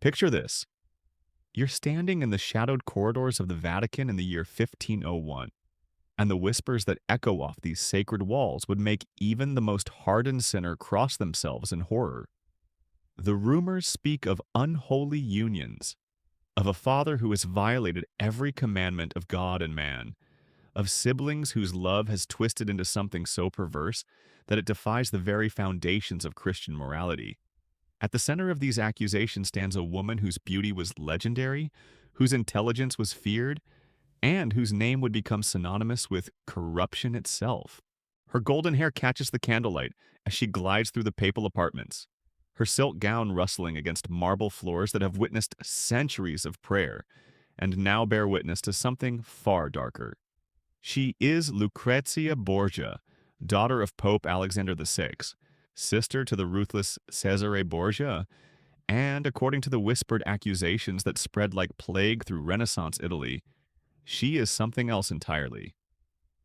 Picture this. You're standing in the shadowed corridors of the Vatican in the year 1501, and the whispers that echo off these sacred walls would make even the most hardened sinner cross themselves in horror. The rumors speak of unholy unions, of a father who has violated every commandment of God and man, of siblings whose love has twisted into something so perverse that it defies the very foundations of Christian morality. At the center of these accusations stands a woman whose beauty was legendary, whose intelligence was feared, and whose name would become synonymous with corruption itself. Her golden hair catches the candlelight as she glides through the papal apartments, her silk gown rustling against marble floors that have witnessed centuries of prayer and now bear witness to something far darker. She is Lucrezia Borgia, daughter of Pope Alexander VI, sister to the ruthless Cesare Borgia, and according to the whispered accusations that spread like plague through Renaissance Italy, she is something else entirely.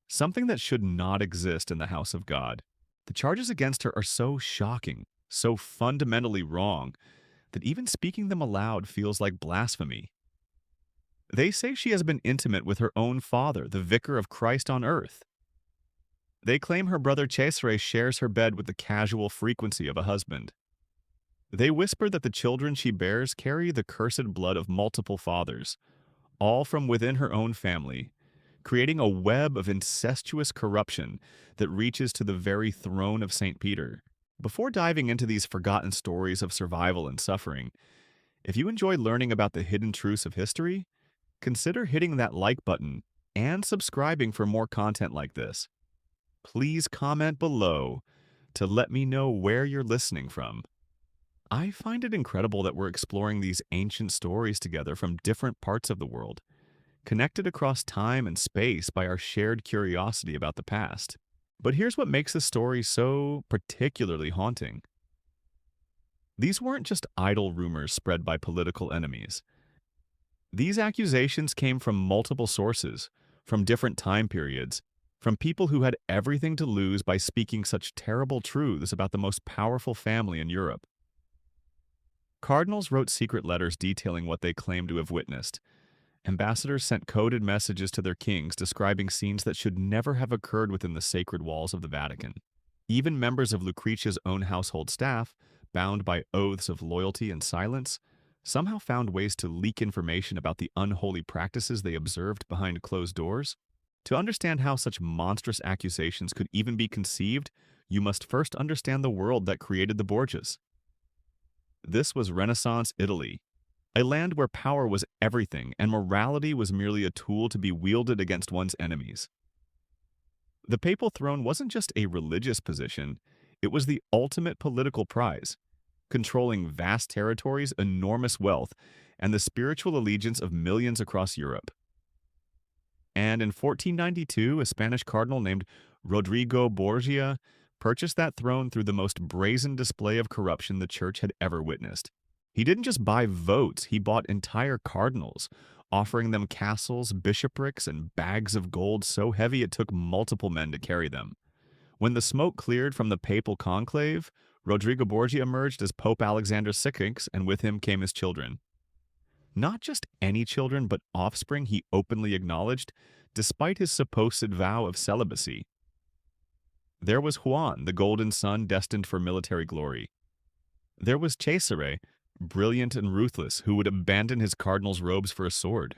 Something that should not exist in the house of God. The charges against her are so shocking, so fundamentally wrong, that even speaking them aloud feels like blasphemy. They say she has been intimate with her own father, the vicar of Christ on earth. They claim her brother Cesare shares her bed with the casual frequency of a husband. They whisper that the children she bears carry the cursed blood of multiple fathers, all from within her own family, creating a web of incestuous corruption that reaches to the very throne of St. Peter. Before diving into these forgotten stories of survival and suffering, if you enjoy learning about the hidden truths of history, consider hitting that like button and subscribing for more content like this. Please comment below to let me know where you're listening from. I find it incredible that we're exploring these ancient stories together from different parts of the world, connected across time and space by our shared curiosity about the past. But here's what makes this story so particularly haunting. These weren't just idle rumors spread by political enemies. These accusations came from multiple sources, from different time periods, from people who had everything to lose by speaking such terrible truths about the most powerful family in Europe. Cardinals wrote secret letters detailing what they claimed to have witnessed. Ambassadors sent coded messages to their kings describing scenes that should never have occurred within the sacred walls of the Vatican. Even members of Lucrezia's own household staff, bound by oaths of loyalty and silence, somehow found ways to leak information about the unholy practices they observed behind closed doors. To understand how such monstrous accusations could even be conceived, you must first understand the world that created the Borgias. This was Renaissance Italy, a land where power was everything and morality was merely a tool to be wielded against one's enemies. The papal throne wasn't just a religious position, it was the ultimate political prize, controlling vast territories, enormous wealth, and the spiritual allegiance of millions across Europe. And in 1492, a Spanish cardinal named Rodrigo Borgia purchased that throne through the most brazen display of corruption the church had ever witnessed. He didn't just buy votes, he bought entire cardinals, offering them castles, bishoprics, and bags of gold so heavy it took multiple men to carry them. When the smoke cleared from the papal conclave, Rodrigo Borgia emerged as Pope Alexander VI, and with him came his children. Not just any children, but offspring he openly acknowledged, despite his supposed vow of celibacy. There was Juan, the golden son destined for military glory. There was Cesare, brilliant and ruthless, who would abandon his cardinal's robes for a sword.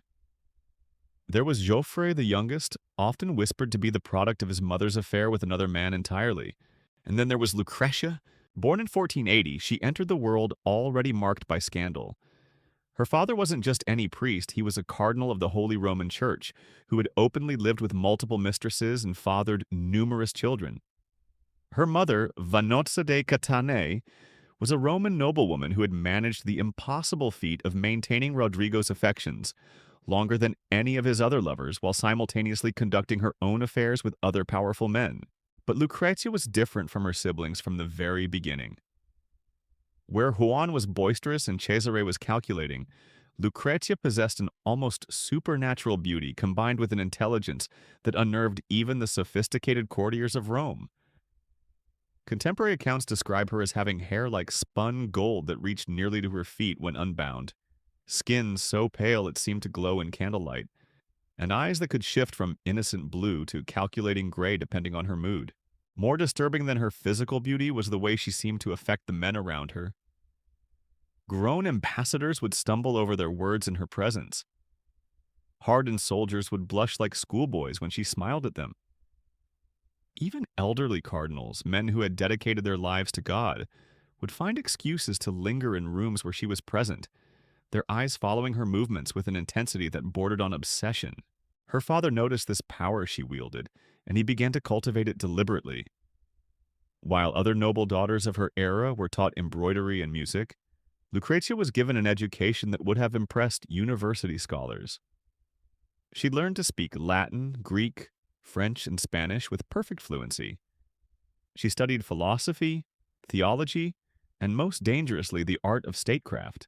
There was Joffre the youngest, often whispered to be the product of his mother's affair with another man entirely. And then there was Lucrezia. Born in 1480, she entered the world already marked by scandal. Her father wasn't just any priest, he was a cardinal of the Holy Roman Church, who had openly lived with multiple mistresses and fathered numerous children. Her mother, Vanozza de Catane, was a Roman noblewoman who had managed the impossible feat of maintaining Rodrigo's affections longer than any of his other lovers while simultaneously conducting her own affairs with other powerful men. But Lucrezia was different from her siblings from the very beginning. Where Juan was boisterous and Cesare was calculating, Lucrezia possessed an almost supernatural beauty combined with an intelligence that unnerved even the sophisticated courtiers of Rome. Contemporary accounts describe her as having hair like spun gold that reached nearly to her feet when unbound, skin so pale it seemed to glow in candlelight, and eyes that could shift from innocent blue to calculating gray depending on her mood. More disturbing than her physical beauty was the way she seemed to affect the men around her. Grown ambassadors would stumble over their words in her presence. Hardened soldiers would blush like schoolboys when she smiled at them. Even elderly cardinals, men who had dedicated their lives to God, would find excuses to linger in rooms where she was present, their eyes following her movements with an intensity that bordered on obsession. Her father noticed this power she wielded, and he began to cultivate it deliberately. While other noble daughters of her era were taught embroidery and music, Lucrezia was given an education that would have impressed university scholars. She learned to speak Latin, Greek, French, and Spanish with perfect fluency. She studied philosophy, theology, and most dangerously, the art of statecraft.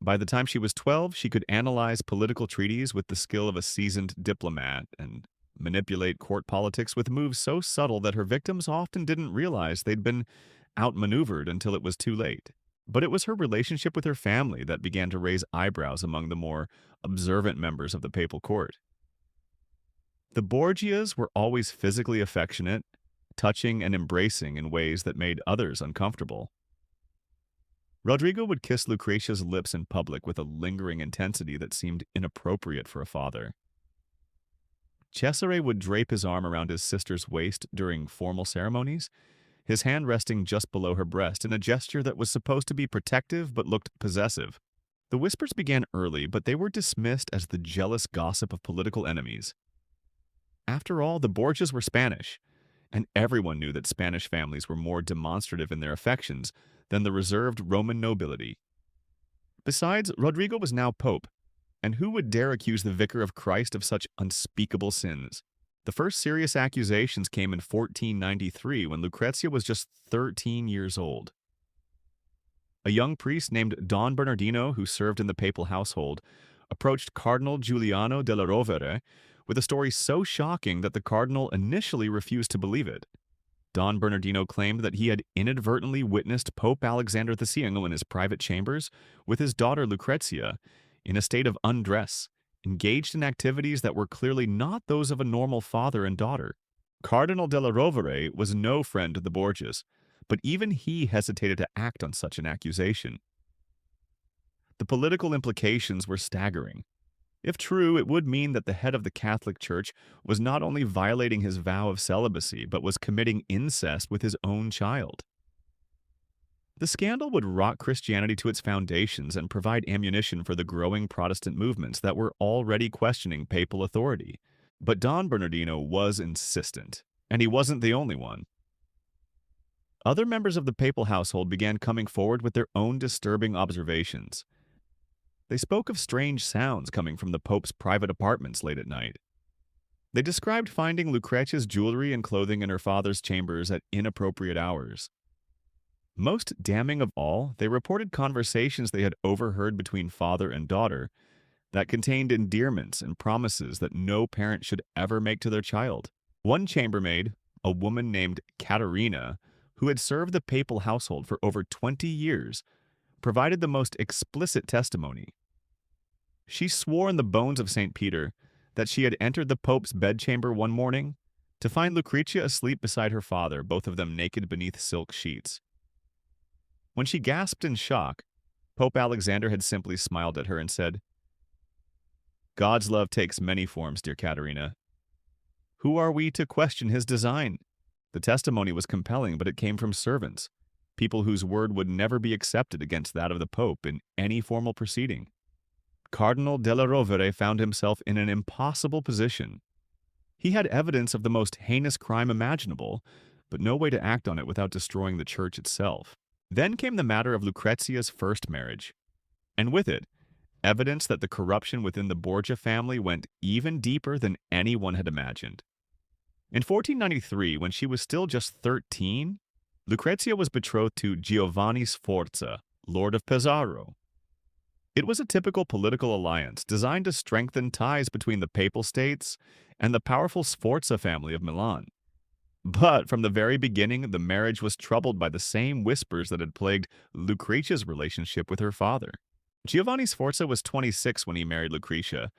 By the time she was 12, she could analyze political treaties with the skill of a seasoned diplomat and manipulate court politics with moves so subtle that her victims often didn't realize they'd been outmaneuvered until it was too late. But it was her relationship with her family that began to raise eyebrows among the more observant members of the papal court. The Borgias were always physically affectionate, touching and embracing in ways that made others uncomfortable. Rodrigo would kiss Lucrezia's lips in public with a lingering intensity that seemed inappropriate for a father. Cesare would drape his arm around his sister's waist during formal ceremonies, his hand resting just below her breast in a gesture that was supposed to be protective but looked possessive. The whispers began early, but they were dismissed as the jealous gossip of political enemies. After all, the Borgias were Spanish, and everyone knew that Spanish families were more demonstrative in their affections than the reserved Roman nobility. Besides, Rodrigo was now pope, and who would dare accuse the vicar of Christ of such unspeakable sins? The first serious accusations came in 1493 when Lucrezia was just 13 years old. A young priest named Don Bernardino, who served in the papal household, approached Cardinal Giuliano della Rovere with a story so shocking that the cardinal initially refused to believe it. Don Bernardino claimed that he had inadvertently witnessed Pope Alexander VI in his private chambers with his daughter Lucrezia in a state of undress, engaged in activities that were clearly not those of a normal father and daughter. Cardinal della Rovere was no friend to the Borgias, but even he hesitated to act on such an accusation. The political implications were staggering. If true, it would mean that the head of the Catholic Church was not only violating his vow of celibacy, but was committing incest with his own child. The scandal would rock Christianity to its foundations and provide ammunition for the growing Protestant movements that were already questioning papal authority. But Don Bernardino was insistent, and he wasn't the only one. Other members of the papal household began coming forward with their own disturbing observations. They spoke of strange sounds coming from the Pope's private apartments late at night. They described finding Lucrezia's jewelry and clothing in her father's chambers at inappropriate hours. Most damning of all, they reported conversations they had overheard between father and daughter that contained endearments and promises that no parent should ever make to their child. One chambermaid, a woman named Caterina, who had served the papal household for over 20 years, provided the most explicit testimony. She swore in the bones of St. Peter that she had entered the Pope's bedchamber one morning to find Lucrezia asleep beside her father, both of them naked beneath silk sheets. When she gasped in shock, Pope Alexander had simply smiled at her and said, "God's love takes many forms, dear Caterina. Who are we to question his design?" The testimony was compelling, but it came from servants, people whose word would never be accepted against that of the Pope in any formal proceeding. Cardinal della Rovere found himself in an impossible position. He had evidence of the most heinous crime imaginable, but no way to act on it without destroying the church itself. Then came the matter of Lucrezia's first marriage, and with it, evidence that the corruption within the Borgia family went even deeper than anyone had imagined. In 1493, when she was still just 13, Lucrezia was betrothed to Giovanni Sforza, Lord of Pesaro. It was a typical political alliance designed to strengthen ties between the Papal States and the powerful Sforza family of Milan. But from the very beginning, the marriage was troubled by the same whispers that had plagued Lucrezia's relationship with her father. Giovanni Sforza was 26 when he married Lucrezia,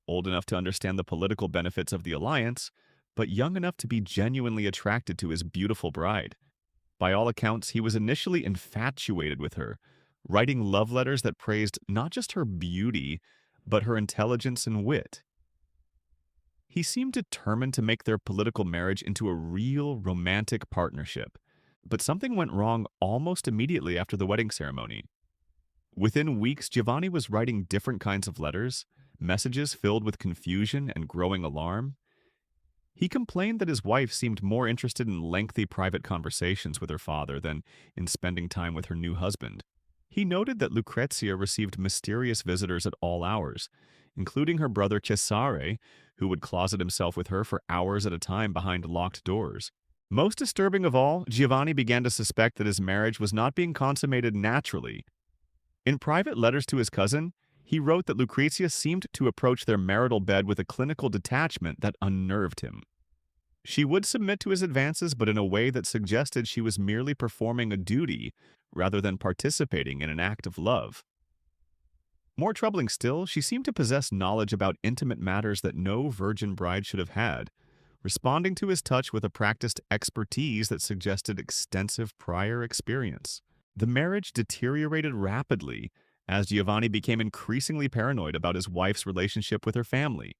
old enough to understand the political benefits of the alliance, but young enough to be genuinely attracted to his beautiful bride. By all accounts, he was initially infatuated with her, writing love letters that praised not just her beauty, but her intelligence and wit. He seemed determined to make their political marriage into a real romantic partnership. But something went wrong almost immediately after the wedding ceremony. Within weeks, Giovanni was writing different kinds of letters, messages filled with confusion and growing alarm. He complained that his wife seemed more interested in lengthy private conversations with her father than in spending time with her new husband. He noted that Lucrezia received mysterious visitors at all hours, including her brother Cesare, who would closet himself with her for hours at a time behind locked doors. Most disturbing of all, Giovanni began to suspect that his marriage was not being consummated naturally. In private letters to his cousin, he wrote that Lucrezia seemed to approach their marital bed with a clinical detachment that unnerved him. She would submit to his advances, but in a way that suggested she was merely performing a duty rather than participating in an act of love. More troubling still, she seemed to possess knowledge about intimate matters that no virgin bride should have had, responding to his touch with a practiced expertise that suggested extensive prior experience. The marriage deteriorated rapidly as Giovanni became increasingly paranoid about his wife's relationship with her family.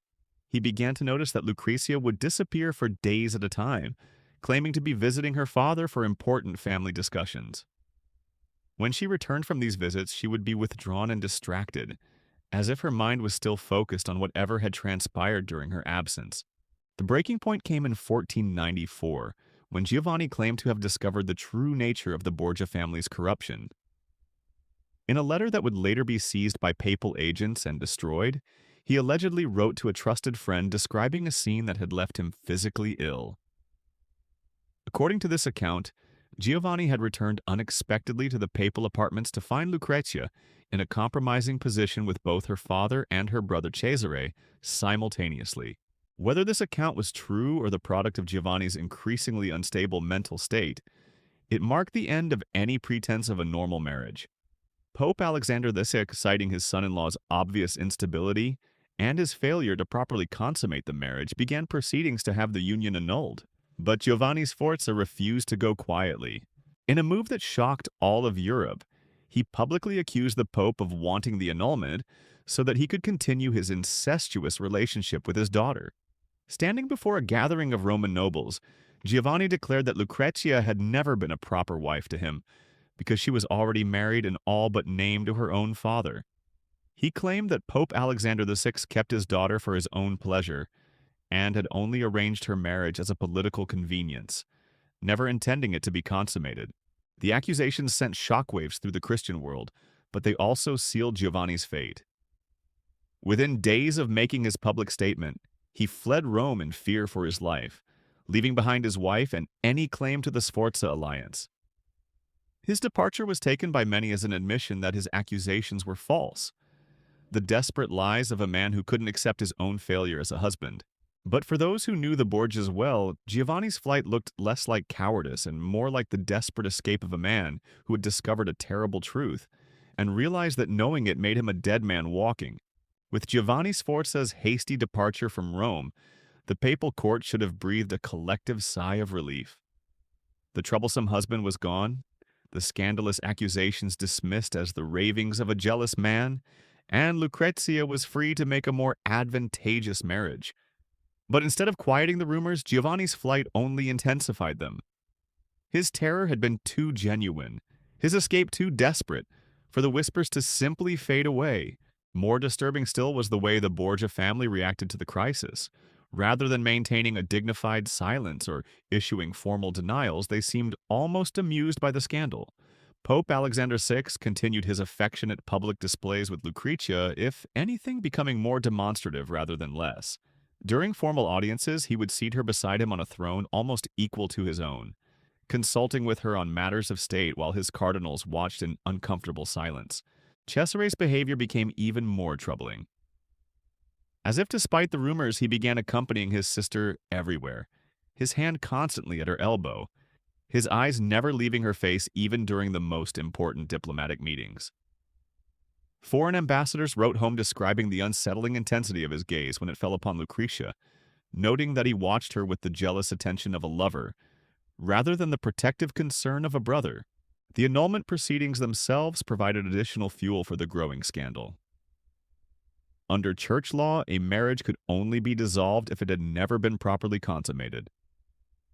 He began to notice that Lucrezia would disappear for days at a time, claiming to be visiting her father for important family discussions. When she returned from these visits, she would be withdrawn and distracted, as if her mind was still focused on whatever had transpired during her absence. The breaking point came in 1494, when Giovanni claimed to have discovered the true nature of the Borgia family's corruption. In a letter that would later be seized by papal agents and destroyed, he allegedly wrote to a trusted friend describing a scene that had left him physically ill. According to this account, Giovanni had returned unexpectedly to the papal apartments to find Lucrezia in a compromising position with both her father and her brother Cesare simultaneously. Whether this account was true or the product of Giovanni's increasingly unstable mental state, it marked the end of any pretense of a normal marriage. Pope Alexander VI, citing his son-in-law's obvious instability and his failure to properly consummate the marriage, began proceedings to have the union annulled. But Giovanni Sforza refused to go quietly. In a move that shocked all of Europe, he publicly accused the Pope of wanting the annulment so that he could continue his incestuous relationship with his daughter. Standing before a gathering of Roman nobles, Giovanni declared that Lucrezia had never been a proper wife to him because she was already married and all but named to her own father. He claimed that Pope Alexander VI kept his daughter for his own pleasure and had only arranged her marriage as a political convenience, never intending it to be consummated. The accusations sent shockwaves through the Christian world, but they also sealed Giovanni's fate. Within days of making his public statement, he fled Rome in fear for his life, leaving behind his wife and any claim to the Sforza alliance. His departure was taken by many as an admission that his accusations were false, the desperate lies of a man who couldn't accept his own failure as a husband. But for those who knew the Borgias well, Giovanni's flight looked less like cowardice and more like the desperate escape of a man who had discovered a terrible truth and realized that knowing it made him a dead man walking. With Giovanni Sforza's hasty departure from Rome, the papal court should have breathed a collective sigh of relief. The troublesome husband was gone, the scandalous accusations dismissed as the ravings of a jealous man, and Lucrezia was free to make a more advantageous marriage. But instead of quieting the rumors, Giovanni's flight only intensified them. His terror had been too genuine, his escape too desperate, for the whispers to simply fade away. More disturbing still was the way the Borgia family reacted to the crisis. Rather than maintaining a dignified silence or issuing formal denials, they seemed almost amused by the scandal. Pope Alexander VI continued his affectionate public displays with Lucrezia, if anything becoming more demonstrative rather than less. During formal audiences, he would seat her beside him on a throne almost equal to his own, consulting with her on matters of state while his cardinals watched in uncomfortable silence. Cesare's behavior became even more troubling. As if to spite the rumors, he began accompanying his sister everywhere, his hand constantly at her elbow, his eyes never leaving her face even during the most important diplomatic meetings. Foreign ambassadors wrote home describing the unsettling intensity of his gaze when it fell upon Lucretia, noting that he watched her with the jealous attention of a lover, rather than the protective concern of a brother. The annulment proceedings themselves provided additional fuel for the growing scandal. Under church law, a marriage could only be dissolved if it had never been properly consummated.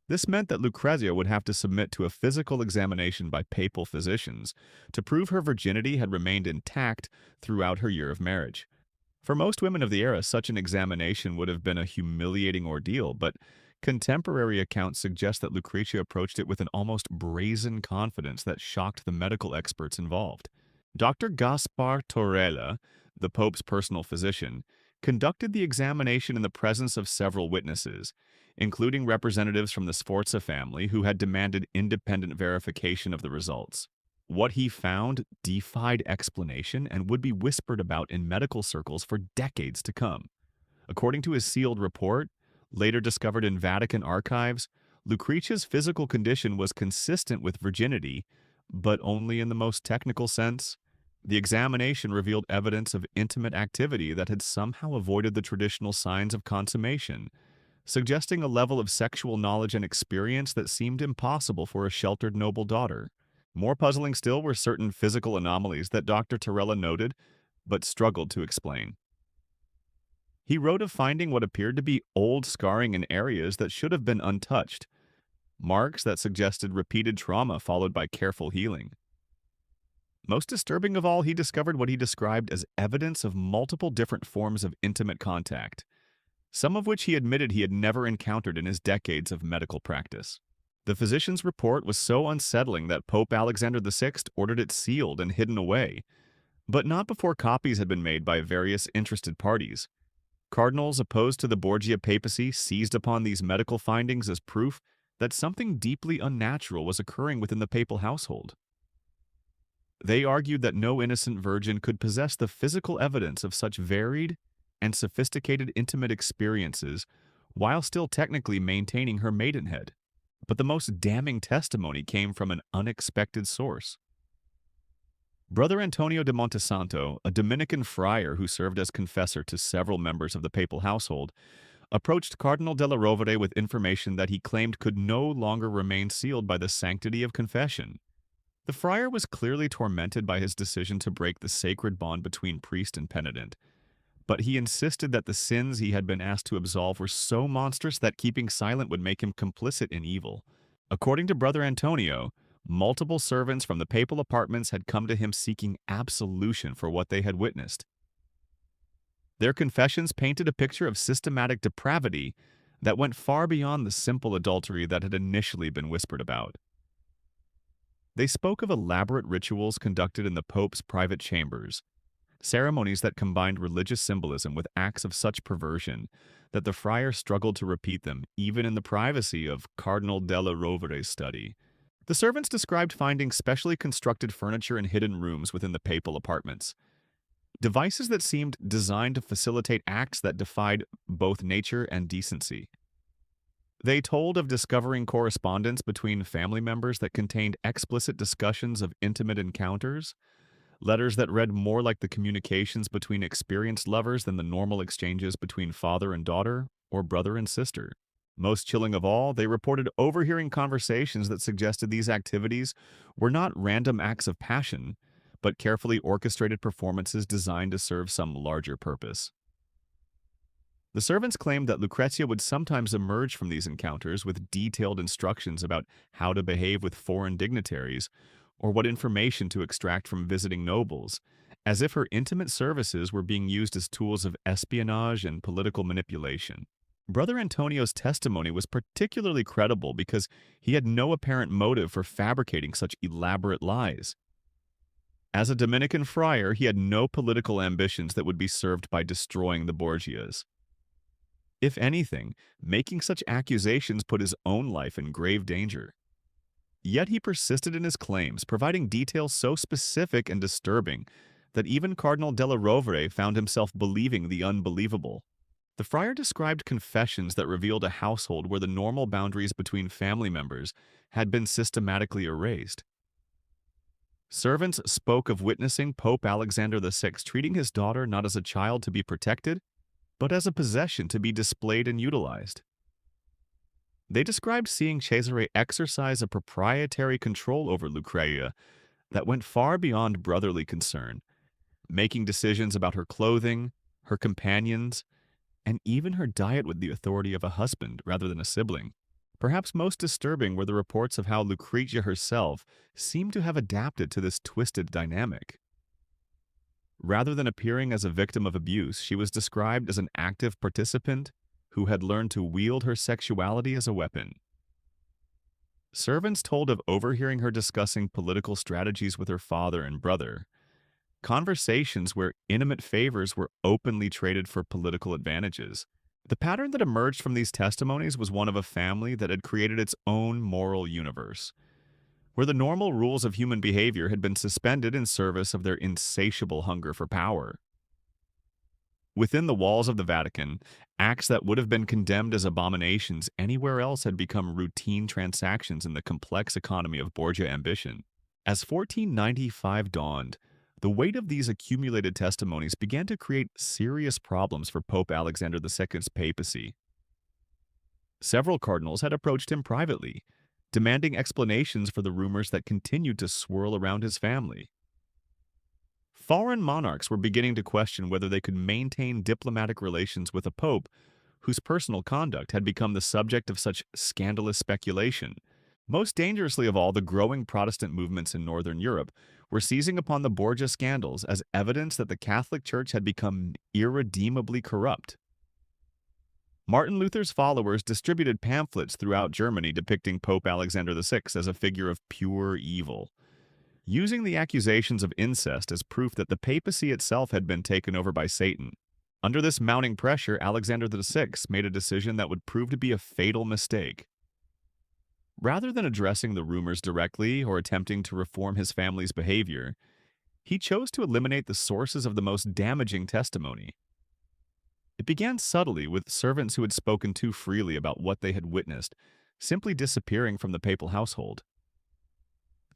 This meant that Lucrezia would have to submit to a physical examination by papal physicians to prove her virginity had remained intact throughout her year of marriage. For most women of the era, such an examination would have been a humiliating ordeal, but contemporary accounts suggest that Lucrezia approached it with an almost brazen confidence that shocked the medical experts involved. Dr. Gaspar Torella, the Pope's personal physician, conducted the examination in the presence of several witnesses, including representatives from the Sforza family who had demanded independent verification of the results. What he found defied explanation and would be whispered about in medical circles for decades to come. According to his sealed report, later discovered in Vatican archives, Lucrezia's physical condition was consistent with virginity, but only in the most technical sense. The examination revealed evidence of intimate activity that had somehow avoided the traditional signs of consummation, suggesting a level of sexual knowledge and experience that seemed impossible for a sheltered noble daughter. More puzzling still were certain physical anomalies that Dr. Torella noted, but struggled to explain. He wrote of finding what appeared to be old scarring in areas that should have been untouched, marks that suggested repeated trauma followed by careful healing. Most disturbing of all, he discovered what he described as evidence of multiple different forms of intimate contact, some of which he admitted he had never encountered in his decades of medical practice. The physician's report was so unsettling that Pope Alexander VI ordered it sealed and hidden away, but not before copies had been made by various interested parties. Cardinals opposed to the Borgia papacy seized upon these medical findings as proof that something deeply unnatural was occurring within the papal household. They argued that no innocent virgin could possess the physical evidence of such varied and sophisticated intimate experiences while still technically maintaining her maidenhead. But the most damning testimony came from an unexpected source. Brother Antonio de Montesanto, a Dominican friar who served as confessor to several members of the papal household, approached Cardinal della Rovere with information that he claimed could no longer remain sealed by the sanctity of confession. The friar was clearly tormented by his decision to break the sacred bond between priest and penitent, but he insisted that the sins he had been asked to absolve were so monstrous that keeping silent would make him complicit in evil. According to Brother Antonio, multiple servants from the papal apartments had come to him seeking absolution for what they had witnessed. Their confessions painted a picture of systematic depravity that went far beyond the simple adultery that had initially been whispered about. They spoke of elaborate rituals conducted in the Pope's private chambers, ceremonies that combined religious symbolism with acts of such perversion that the friar struggled to repeat them even in the privacy of Cardinal della Rovere's study. The servants described finding specially constructed furniture in hidden rooms within the papal apartments, devices that seemed designed to facilitate acts that defied both nature and decency. They told of discovering correspondence between family members that contained explicit discussions of intimate encounters, letters that read more like the communications between experienced lovers than the normal exchanges between father and daughter or brother and sister. Most chilling of all, they reported overhearing conversations that suggested these activities were not random acts of passion, but carefully orchestrated performances designed to serve some larger purpose. The servants claimed that Lucrezia would sometimes emerge from these encounters with detailed instructions about how to behave with foreign dignitaries or what information to extract from visiting nobles, as if her intimate services were being used as tools of espionage and political manipulation. Brother Antonio's testimony was particularly credible because he had no apparent motive for fabricating such elaborate lies. As a Dominican friar, he had no political ambitions that would be served by destroying the Borgias. If anything, making such accusations put his own life in grave danger. Yet he persisted in his claims, providing details so specific and disturbing that even Cardinal della Rovere found himself believing the unbelievable. The friar described confessions that revealed a household where the normal boundaries between family members had been systematically erased. Servants spoke of witnessing Pope Alexander VI treating his daughter not as a child to be protected, but as a possession to be displayed and utilized. They described seeing Cesare exercise a proprietary control over Lucrezia that went far beyond brotherly concern, making decisions about her clothing, her companions, and even her diet with the authority of a husband rather than a sibling. Perhaps most disturbing were the reports of how Lucrezia herself seemed to have adapted to this twisted dynamic. Rather than appearing as a victim of abuse, she was described as an active participant who had learned to wield her sexuality as a weapon. Servants told of overhearing her discussing political strategies with her father and brother, conversations where intimate favors were openly traded for political advantages. The pattern that emerged from these testimonies was one of a family that had created its own moral universe, where the normal rules of human behavior had been suspended in service of their insatiable hunger for power. Within the walls of the Vatican, acts that would have been condemned as abominations anywhere else had become routine transactions in the complex economy of Borgia ambition. As 1495 dawned, the weight of these accumulated testimonies began to create serious problems for Pope Alexander II's papacy. Several cardinals had approached him privately, demanding explanations for the rumors that continued to swirl around his family. Foreign monarchs were beginning to question whether they could maintain diplomatic relations with a pope whose personal conduct had become the subject of such scandalous speculation. Most dangerously of all, the growing Protestant movements in Northern Europe were seizing upon the Borgia scandals as evidence that the Catholic Church had become irredeemably corrupt. Martin Luther's followers distributed pamphlets throughout Germany depicting Pope Alexander VI as a figure of pure evil, using the accusations of incest as proof that the papacy itself had been taken over by Satan. Under this mounting pressure, Alexander VI made a decision that would prove to be a fatal mistake. Rather than addressing the rumors directly or attempting to reform his family's behavior, he chose to eliminate the sources of the most damaging testimony. It began subtly with servants who had spoken too freely about what they had witnessed, simply disappearing from the papal household.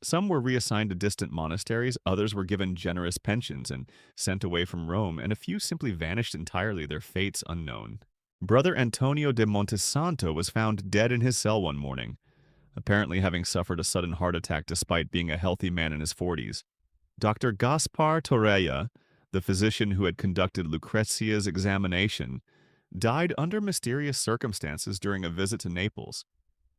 Some were reassigned to distant monasteries, others were given generous pensions and sent away from Rome, and a few simply vanished entirely, their fates unknown. Brother Antonio de Montesanto was found dead in his cell one morning, apparently having suffered a sudden heart attack despite being a healthy man in his 40s. Dr. Gaspar Torreya, the physician who had conducted Lucrezia's examination, died under mysterious circumstances during a visit to Naples,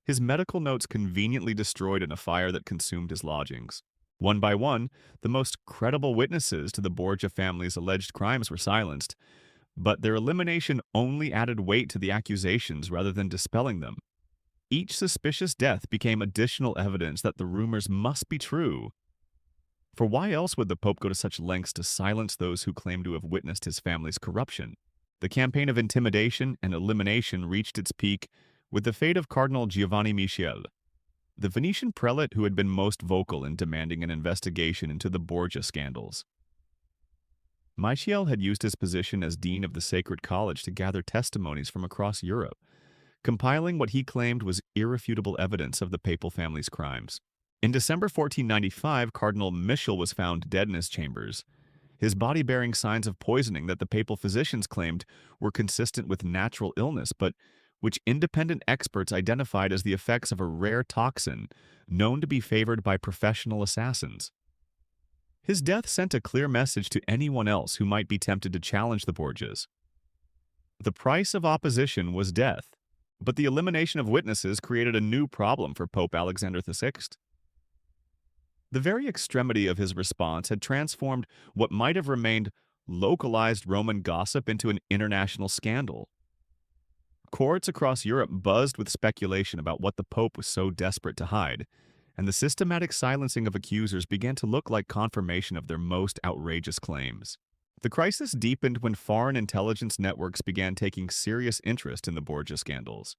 his medical notes conveniently destroyed in a fire that consumed his lodgings. One by one, the most credible witnesses to the Borgia family's alleged crimes were silenced, but their elimination only added weight to the accusations rather than dispelling them. Each suspicious death became additional evidence that the rumors must be true. For why else would the Pope go to such lengths to silence those who claimed to have witnessed his family's corruption? The campaign of intimidation and elimination reached its peak with the fate of Cardinal Giovanni Michel, the Venetian prelate who had been most vocal in demanding an investigation into the Borgia scandals. Michel had used his position as dean of the Sacred College to gather testimonies from across Europe, compiling what he claimed was irrefutable evidence of the papal family's crimes. In December 1495, Cardinal Michel was found dead in his chambers, his body bearing signs of poisoning that the papal physicians claimed were consistent with natural illness, but which independent experts identified as the effects of a rare toxin known to be favored by professional assassins. His death sent a clear message to anyone else who might be tempted to challenge the Borgias. The price of opposition was death, but the elimination of witnesses created a new problem for Pope Alexander VI. The very extremity of his response had transformed what might have remained localized Roman gossip into an international scandal. Courts across Europe buzzed with speculation about what the Pope was so desperate to hide, and the systematic silencing of accusers began to look like confirmation of their most outrageous claims. The crisis deepened when foreign intelligence networks began taking serious interest in the Borgia scandals.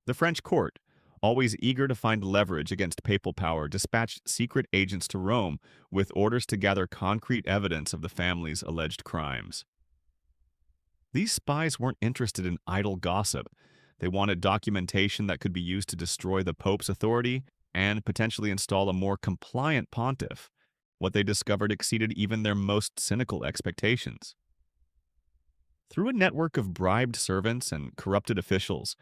The French court, always eager to find leverage against papal power, dispatched secret agents to Rome with orders to gather concrete evidence of the family's alleged crimes. These spies weren't interested in idle gossip. They wanted documentation that could be used to destroy the Pope's authority and potentially install a more compliant pontiff. What they discovered exceeded even their most cynical expectations. Through a network of bribed servants and corrupted officials,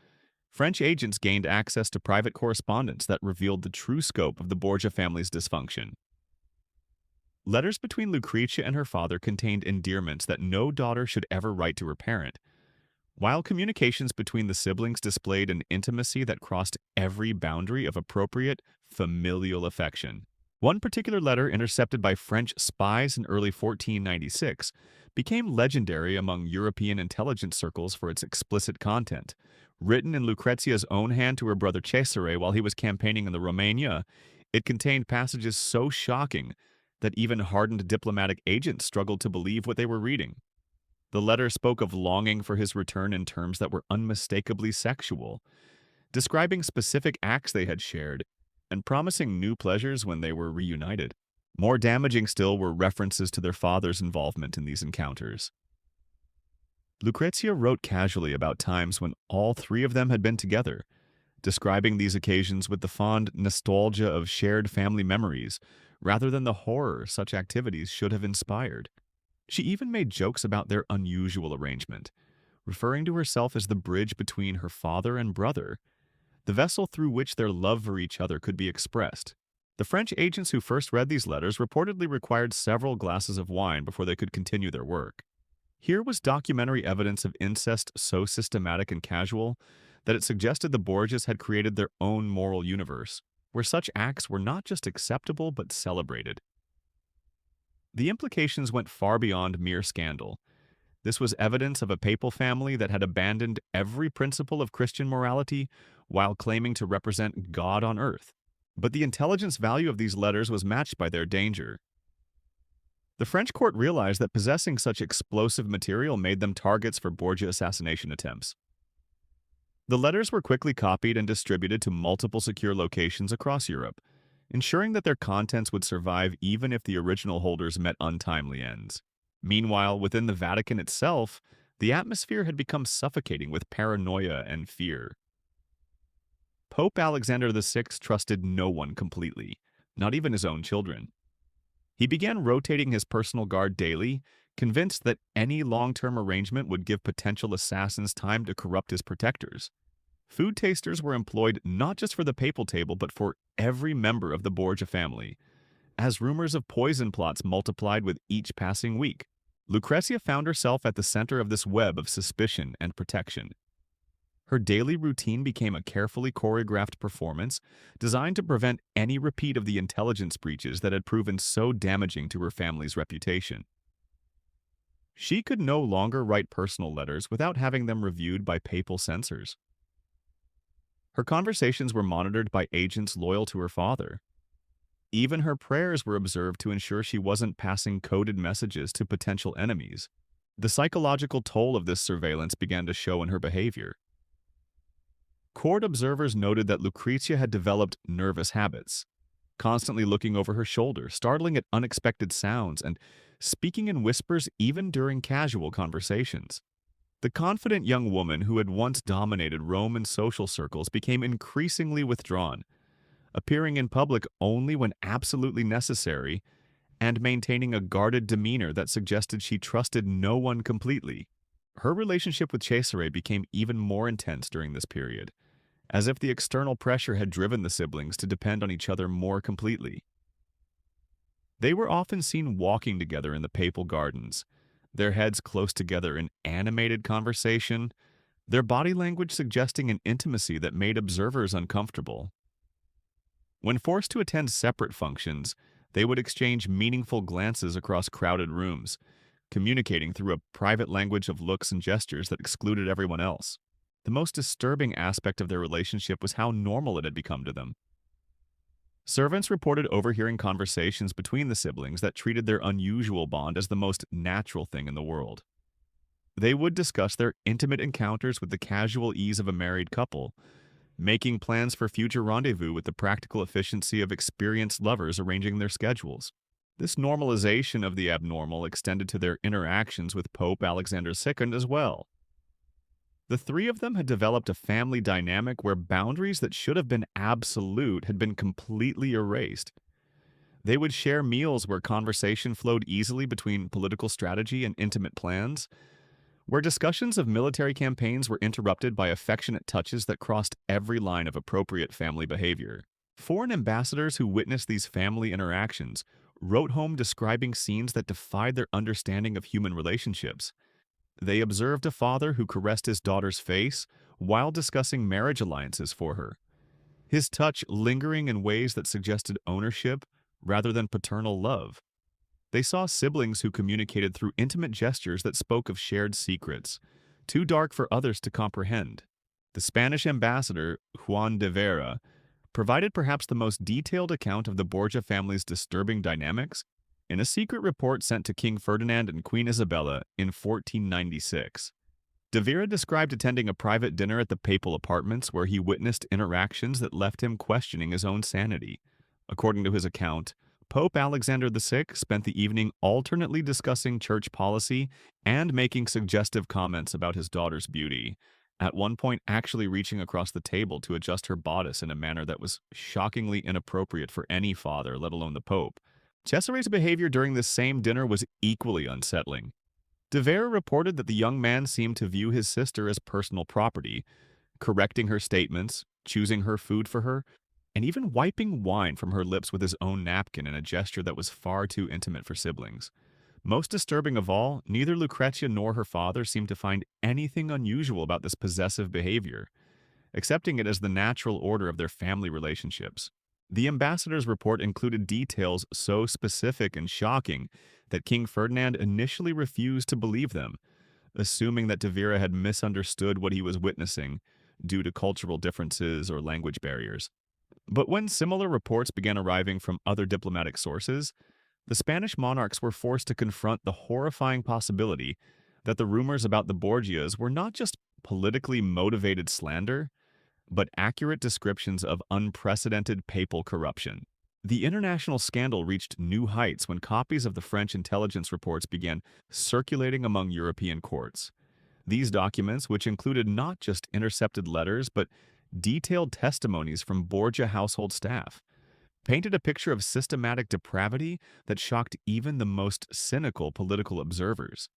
French agents gained access to private correspondence that revealed the true scope of the Borgia family's dysfunction. Letters between Lucrezia and her father contained endearments that no daughter should ever write to her parent, while communications between the siblings displayed an intimacy that crossed every boundary of appropriate familial affection. One particular letter, intercepted by French spies in early 1496, became legendary among European intelligence circles for its explicit content. Written in Lucrezia's own hand to her brother Cesare while he was campaigning in the Romagna, it contained passages so shocking that even hardened diplomatic agents struggled to believe what they were reading. The letter spoke of longing for his return in terms that were unmistakably sexual, describing specific acts they had shared and promising new pleasures when they were reunited. More damaging still were references to their father's involvement in these encounters. Lucrezia wrote casually about times when all three of them had been together, describing these occasions with the fond nostalgia of shared family memories rather than the horror such activities should have inspired. She even made jokes about their unusual arrangement, referring to herself as the bridge between her father and brother, the vessel through which their love for each other could be expressed. The French agents who first read these letters reportedly required several glasses of wine before they could continue their work. Here was documentary evidence of incest so systematic and casual that it suggested the Borgias had created their own moral universe, where such acts were not just acceptable but celebrated. The implications went far beyond mere scandal. This was evidence of a papal family that had abandoned every principle of Christian morality while claiming to represent God on earth. But the intelligence value of these letters was matched by their danger. The French court realized that possessing such explosive material made them targets for Borgia assassination attempts. The letters were quickly copied and distributed to multiple secure locations across Europe, ensuring that their contents would survive even if the original holders met untimely ends. Meanwhile, within the Vatican itself, the atmosphere had become suffocating with paranoia and fear. Pope Alexander VI trusted no one completely, not even his own children. He began rotating his personal guard daily, convinced that any long-term arrangement would give potential assassins time to corrupt his protectors. Food tasters were employed not just for the papal table, but for every member of the Borgia family. As rumors of poison plots multiplied with each passing week, Lucrezia found herself at the center of this web of suspicion and protection. Her daily routine became a carefully choreographed performance designed to prevent any repeat of the intelligence breaches that had proven so damaging to her family's reputation. She could no longer write personal letters without having them reviewed by papal censors. Her conversations were monitored by agents loyal to her father. Even her prayers were observed to ensure she wasn't passing coded messages to potential enemies. The psychological toll of this surveillance began to show in her behavior. Court observers noted that Lucrezia had developed nervous habits, constantly looking over her shoulder, startling at unexpected sounds, and speaking in whispers even during casual conversations. The confident young woman who had once dominated Roman social circles became increasingly withdrawn, appearing in public only when absolutely necessary and maintaining a guarded demeanor that suggested she trusted no one completely. Her relationship with Cesare became even more intense during this period, as if the external pressure had driven the siblings to depend on each other more completely. They were often seen walking together in the papal gardens, their heads close together in animated conversation, their body language suggesting an intimacy that made observers uncomfortable. When forced to attend separate functions, they would exchange meaningful glances across crowded rooms, communicating through a private language of looks and gestures that excluded everyone else. The most disturbing aspect of their relationship was how normal it had become to them. Servants reported overhearing conversations between the siblings that treated their unusual bond as the most natural thing in the world. They would discuss their intimate encounters with the casual ease of a married couple, making plans for future rendezvous with the practical efficiency of experienced lovers arranging their schedules. This normalization of the abnormal extended to their interactions with Pope Alexander II as well. The three of them had developed a family dynamic where boundaries that should have been absolute had been completely erased. They would share meals where conversation flowed easily between political strategy and intimate plans, where discussions of military campaigns were interrupted by affectionate touches that crossed every line of appropriate family behavior. Foreign ambassadors who witnessed these family interactions wrote home describing scenes that defied their understanding of human relationships. They observed a father who caressed his daughter's face while discussing marriage alliances for her, his touch lingering in ways that suggested ownership rather than paternal love. They saw siblings who communicated through intimate gestures that spoke of shared secrets, too dark for others to comprehend. The Spanish ambassador, Juan de Vera, provided perhaps the most detailed account of the Borgia family's disturbing dynamics in a secret report sent to King Ferdinand and Queen Isabella in 1496. De Vera described attending a private dinner at the papal apartments where he witnessed interactions that left him questioning his own sanity. According to his account, Pope Alexander VI spent the evening alternately discussing church policy and making suggestive comments about his daughter's beauty, at one point actually reaching across the table to adjust her bodice in a manner that was shockingly inappropriate for any father, let alone the Pope. Cesare's behavior during this same dinner was equally unsettling. De Vera reported that the young man seemed to view his sister as personal property, correcting her statements, choosing her food for her, and even wiping wine from her lips with his own napkin in a gesture that was far too intimate for siblings. Most disturbing of all, neither Lucrezia nor her father seemed to find anything unusual about this possessive behavior, accepting it as the natural order of their family relationships. The ambassador's report included details so specific and shocking that King Ferdinand initially refused to believe them, assuming that de Vera had misunderstood what he was witnessing due to cultural differences or language barriers. But when similar reports began arriving from other diplomatic sources, the Spanish monarchs were forced to confront the horrifying possibility that the rumors about the Borgias were not just politically motivated slander, but accurate descriptions of unprecedented papal corruption. The international scandal reached new heights when copies of the French intelligence reports began circulating among European courts. These documents, which included not just intercepted letters but detailed testimonies from Borgia household staff, painted a picture of systematic depravity that shocked even the most cynical political observers.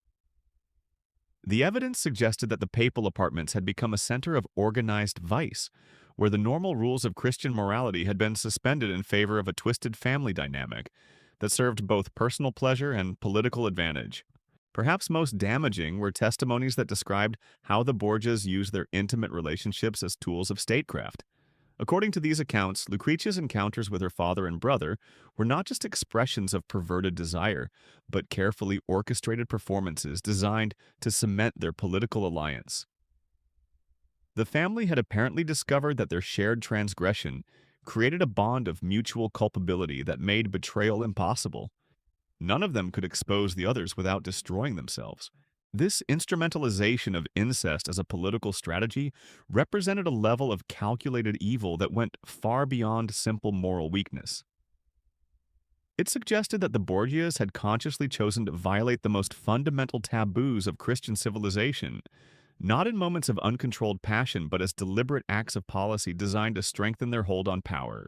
The evidence suggested that the papal apartments had become a center of organized vice, where the normal rules of Christian morality had been suspended in favor of a twisted family dynamic that served both personal pleasure and political advantage. Perhaps most damaging were testimonies that described how the Borgias used their intimate relationships as tools of statecraft. According to these accounts, Lucrezia's encounters with her father and brother were not just expressions of perverted desire, but carefully orchestrated performances designed to cement their political alliance. The family had apparently discovered that their shared transgression created a bond of mutual culpability that made betrayal impossible. None of them could expose the others without destroying themselves. This instrumentalization of incest as a political strategy represented a level of calculated evil that went far beyond simple moral weakness. It suggested that the Borgias had consciously chosen to violate the most fundamental taboos of Christian civilization, not in moments of uncontrolled passion, but as deliberate acts of policy designed to strengthen their hold on power.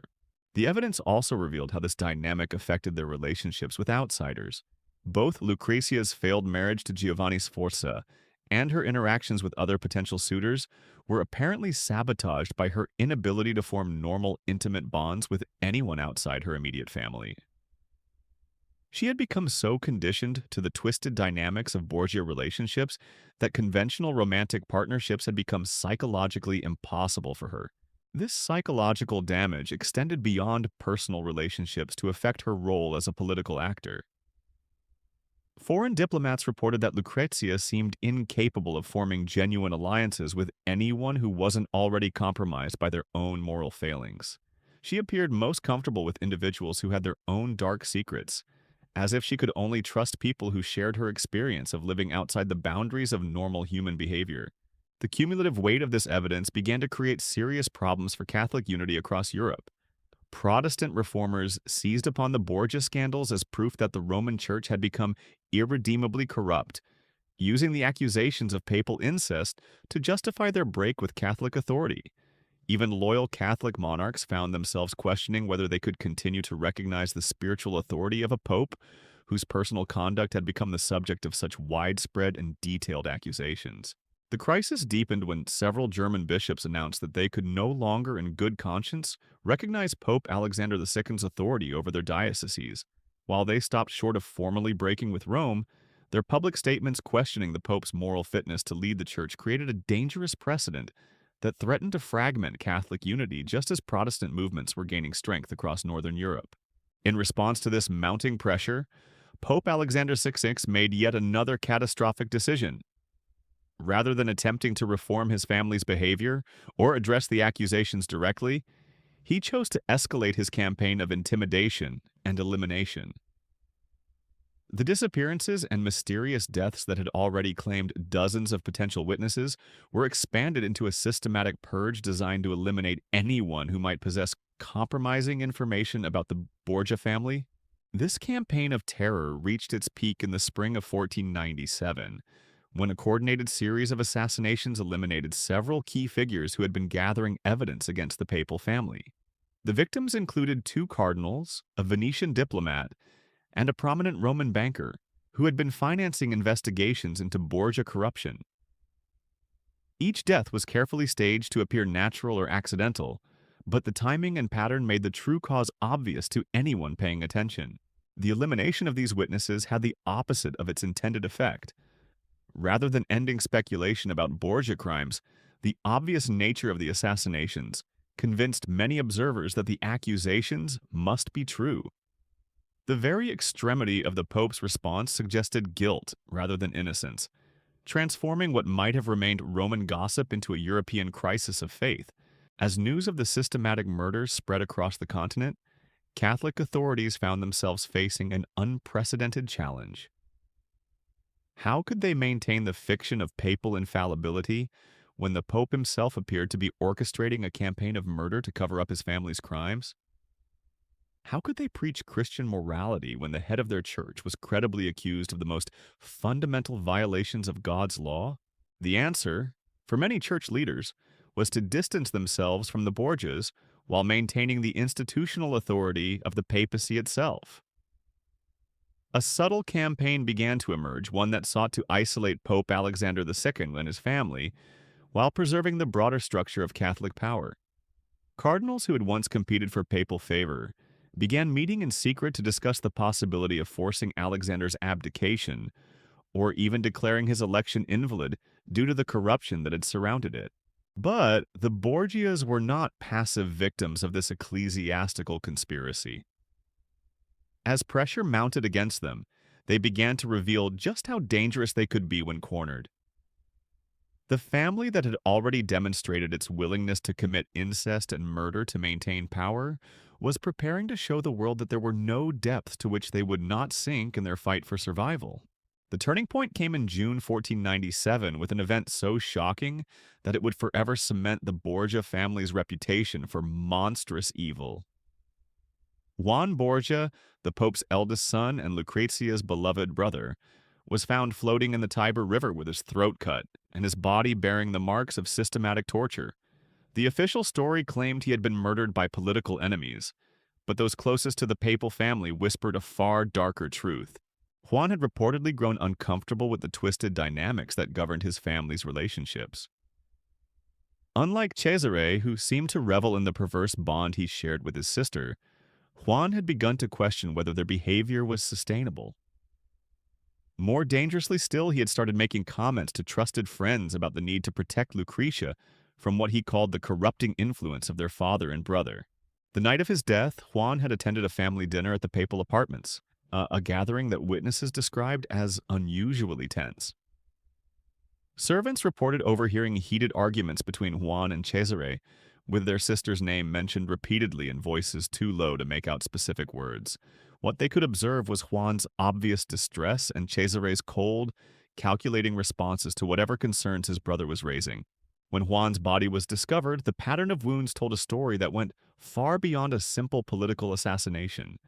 The evidence also revealed how this dynamic affected their relationships with outsiders. Both Lucrezia's failed marriage to Giovanni Sforza and her interactions with other potential suitors were apparently sabotaged by her inability to form normal, intimate bonds with anyone outside her immediate family. She had become so conditioned to the twisted dynamics of Borgia relationships that conventional romantic partnerships had become psychologically impossible for her. This psychological damage extended beyond personal relationships to affect her role as a political actor. Foreign diplomats reported that Lucrezia seemed incapable of forming genuine alliances with anyone who wasn't already compromised by their own moral failings. She appeared most comfortable with individuals who had their own dark secrets, as if she could only trust people who shared her experience of living outside the boundaries of normal human behavior. The cumulative weight of this evidence began to create serious problems for Catholic unity across Europe. Protestant reformers seized upon the Borgia scandals as proof that the Roman Church had become irredeemably corrupt, using the accusations of papal incest to justify their break with Catholic authority. Even loyal Catholic monarchs found themselves questioning whether they could continue to recognize the spiritual authority of a pope whose personal conduct had become the subject of such widespread and detailed accusations. The crisis deepened when several German bishops announced that they could no longer, in good conscience, recognize Pope Alexander II's authority over their dioceses. While they stopped short of formally breaking with Rome, their public statements questioning the Pope's moral fitness to lead the Church created a dangerous precedent that threatened to fragment Catholic unity just as Protestant movements were gaining strength across Northern Europe. In response to this mounting pressure, Pope Alexander VI made yet another catastrophic decision. Rather than attempting to reform his family's behavior or address the accusations directly, he chose to escalate his campaign of intimidation and elimination. The disappearances and mysterious deaths that had already claimed dozens of potential witnesses were expanded into a systematic purge designed to eliminate anyone who might possess compromising information about the Borgia family. This campaign of terror reached its peak in the spring of 1497, when a coordinated series of assassinations eliminated several key figures who had been gathering evidence against the papal family. The victims included two cardinals, a Venetian diplomat, and a prominent Roman banker who had been financing investigations into Borgia corruption. Each death was carefully staged to appear natural or accidental, but the timing and pattern made the true cause obvious to anyone paying attention. The elimination of these witnesses had the opposite of its intended effect. Rather than ending speculation about Borgia crimes, the obvious nature of the assassinations convinced many observers that the accusations must be true. The very extremity of the Pope's response suggested guilt rather than innocence, transforming what might have remained Roman gossip into a European crisis of faith. As news of the systematic murders spread across the continent, Catholic authorities found themselves facing an unprecedented challenge. How could they maintain the fiction of papal infallibility when the Pope himself appeared to be orchestrating a campaign of murder to cover up his family's crimes? How could they preach Christian morality when the head of their church was credibly accused of the most fundamental violations of God's law? The answer, for many church leaders, was to distance themselves from the Borgias while maintaining the institutional authority of the papacy itself. A subtle campaign began to emerge, one that sought to isolate Pope Alexander II and his family, while preserving the broader structure of Catholic power. Cardinals who had once competed for papal favor began meeting in secret to discuss the possibility of forcing Alexander's abdication, or even declaring his election invalid due to the corruption that had surrounded it. But the Borgias were not passive victims of this ecclesiastical conspiracy. As pressure mounted against them, they began to reveal just how dangerous they could be when cornered. The family that had already demonstrated its willingness to commit incest and murder to maintain power was preparing to show the world that there were no depths to which they would not sink in their fight for survival. The turning point came in June 1497 with an event so shocking that it would forever cement the Borgia family's reputation for monstrous evil. Juan Borgia, the Pope's eldest son and Lucrezia's beloved brother, was found floating in the Tiber River with his throat cut and his body bearing the marks of systematic torture. The official story claimed he had been murdered by political enemies, but those closest to the papal family whispered a far darker truth. Juan had reportedly grown uncomfortable with the twisted dynamics that governed his family's relationships. Unlike Cesare, who seemed to revel in the perverse bond he shared with his sister, Juan had begun to question whether their behavior was sustainable. More dangerously still, he had started making comments to trusted friends about the need to protect Lucrezia from what he called the corrupting influence of their father and brother. The night of his death, Juan had attended a family dinner at the papal apartments, a gathering that witnesses described as unusually tense. Servants reported overhearing heated arguments between Juan and Cesare, with their sister's name mentioned repeatedly in voices too low to make out specific words. What they could observe was Juan's obvious distress and Cesare's cold, calculating responses to whatever concerns his brother was raising. When Juan's body was discovered, the pattern of wounds told a story that went far beyond a simple political assassination.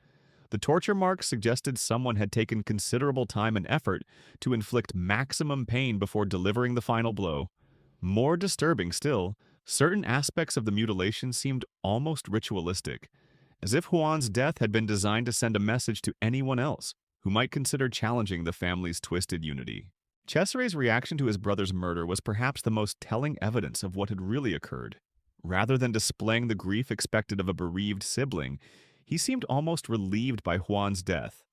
The torture marks suggested someone had taken considerable time and effort to inflict maximum pain before delivering the final blow. More disturbing still, certain aspects of the mutilation seemed almost ritualistic, as if Juan's death had been designed to send a message to anyone else who might consider challenging the family's twisted unity. Cesare's reaction to his brother's murder was perhaps the most telling evidence of what had really occurred. Rather than displaying the grief expected of a bereaved sibling, he seemed almost relieved by Juan's death.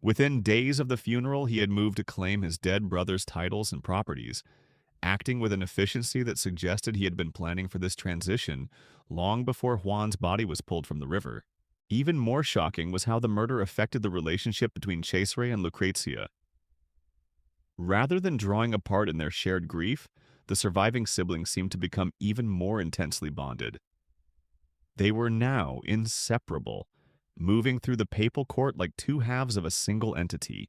Within days of the funeral, he had moved to claim his dead brother's titles and properties, acting with an efficiency that suggested he had been planning for this transition long before Juan's body was pulled from the river. Even more shocking was how the murder affected the relationship between Cesare and Lucrezia. Rather than drawing apart in their shared grief, the surviving siblings seemed to become even more intensely bonded. They were now inseparable, moving through the papal court like two halves of a single entity,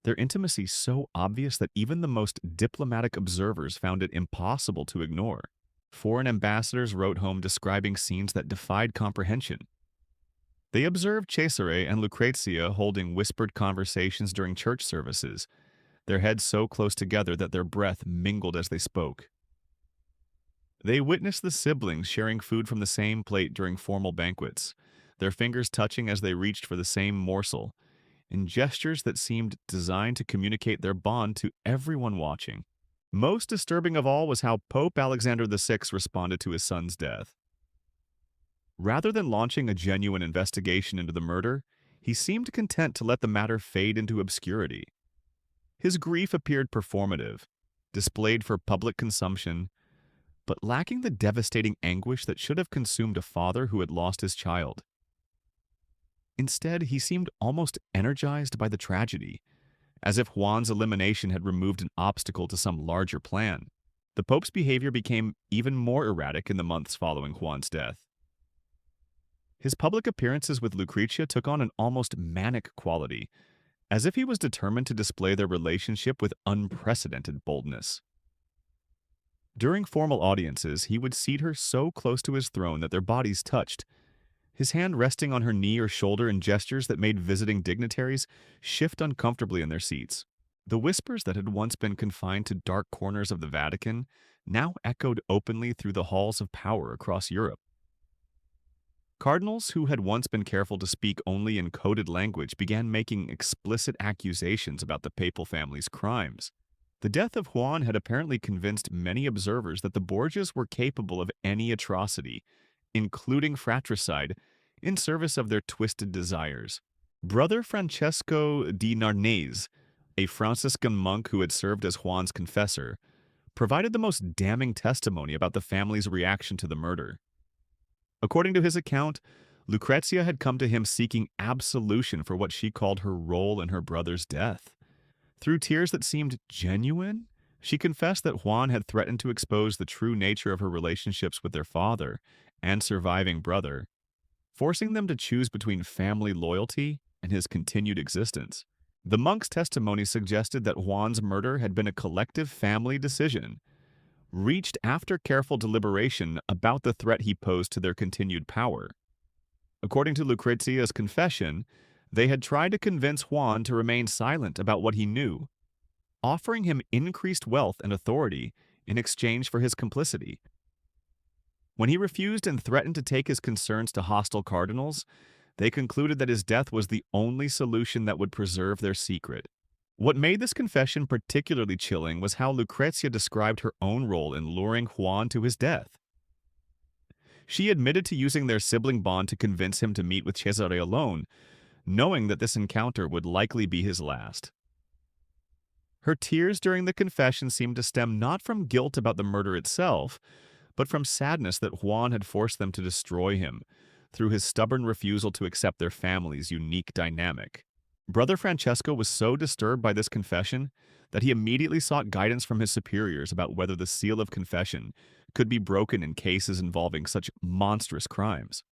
their intimacy so obvious that even the most diplomatic observers found it impossible to ignore. Foreign ambassadors wrote home describing scenes that defied comprehension. They observed Cesare and Lucrezia holding whispered conversations during church services, their heads so close together that their breath mingled as they spoke. They witnessed the siblings sharing food from the same plate during formal banquets, their fingers touching as they reached for the same morsel, in gestures that seemed designed to communicate their bond to everyone watching. Most disturbing of all was how Pope Alexander VI responded to his son's death. Rather than launching a genuine investigation into the murder, he seemed content to let the matter fade into obscurity. His grief appeared performative, displayed for public consumption, but lacking the devastating anguish that should have consumed a father who had lost his child. Instead, he seemed almost energized by the tragedy, as if Juan's elimination had removed an obstacle to some larger plan. The Pope's behavior became even more erratic in the months following Juan's death. His public appearances with Lucrezia took on an almost manic quality, as if he was determined to display their relationship with unprecedented boldness. During formal audiences, he would seat her so close to his throne that their bodies touched, his hand resting on her knee or shoulder in gestures that made visiting dignitaries shift uncomfortably in their seats. The whispers that had once been confined to dark corners of the Vatican now echoed openly through the halls of power across Europe. Cardinals who had once been careful to speak only in coded language began making explicit accusations about the papal family's crimes. The death of Juan had apparently convinced many observers that the Borgias were capable of any atrocity, including fratricide, in service of their twisted desires. Brother Francesco di Narnese, a Franciscan monk who had served as Juan's confessor, provided the most damning testimony about the family's reaction to the murder. According to his account, Lucrezia had come to him seeking absolution for what she called her role in her brother's death. Through tears that seemed genuine, she confessed that Juan had threatened to expose the true nature of her relationships with their father and surviving brother, forcing them to choose between family loyalty and his continued existence. The monk's testimony suggested that Juan's murder had been a collective family decision, reached after careful deliberation about the threat he posed to their continued power. According to Lucrezia's confession, they had tried to convince Juan to remain silent about what he knew, offering him increased wealth and authority in exchange for his complicity. When he refused and threatened to take his concerns to hostile cardinals, they concluded that his death was the only solution that would preserve their secret. What made this confession particularly chilling was how Lucrezia described her own role in luring Juan to his death. She admitted to using their sibling bond to convince him to meet with Cesare alone, knowing that this encounter would likely be his last. Her tears during the confession seemed to stem not from guilt about the murder itself, but from sadness that Juan had forced them to destroy him through his stubborn refusal to accept their family's unique dynamic. Brother Francesco was so disturbed by this confession that he immediately sought guidance from his superiors about whether the seal of confession could be broken in cases involving such monstrous crimes.